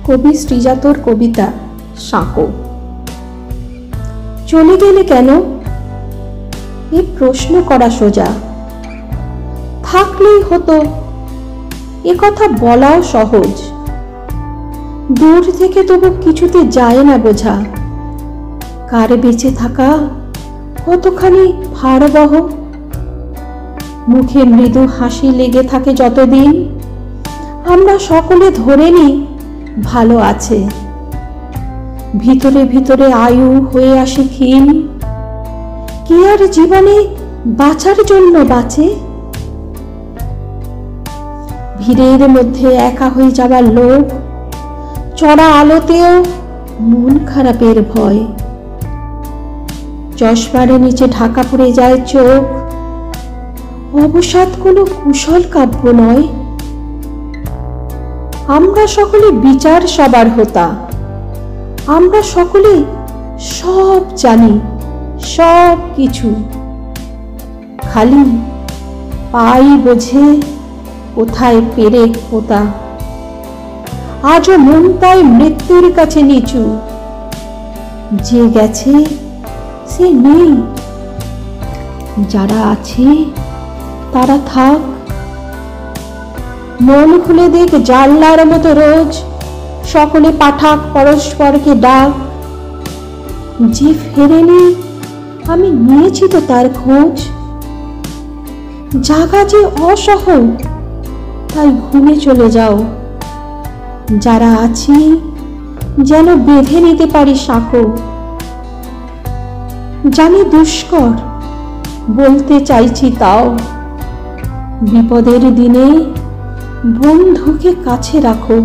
কবি শ্রীজাতর কবিতা সাঁকো। চলে গেলে কেন, এ প্রশ্ন করা সোজা। থাকলেই হতো, এ কথা বলাও সহজ। দূর থেকে তবু কিছুতে যায় না বোঝা, কার বেঁচে থাকা কতখানি ভারবহ। মুখে মৃদু হাসি লেগে থাকে যতদিন, আমরা সকলে ধরে নিই ভালো আছে। ভিতরে ভিতরে আয়ু হয়ে আসে ক্ষীণ, কে আর জীবনে বাঁচার জন্য বাঁচে? ভিড়ের মধ্যে একা হয়ে যাবার লোভ, চড়া আলোতেও মন খারাপের ভয়। চশমার নিচে ঢাকা পড়ে যায় চোখ, অবসাদ কোনো কুশল কাব্য নয়। আমরা সকলে বিচার সবার হোতা, আমরা সকলে সব জানি, সব কিছু। খালি পাই বোঝে কোথায় পেরেক পোতা। আজও মন তাই মৃত্যুর কাছে নিচু, যে গেছে সে নেই, যারা আছে তারা থাক। মন খুলে দেখ জানলার মতো রোজ, সকলে পাঠাক পরস্পরকে ডাক। যে ফেরেনি আমি নিয়েছি তো তার খোঁজ। জাগা যে অসহল তাই ঘুমে চলে যাও। যারা আছি যেন বেঁধে নিতে পারি সাঁকো। জানি দুষ্কর, বলতে চাইছি তাও, বিপদের দিনে বন্ধুকে কাছে রাখো।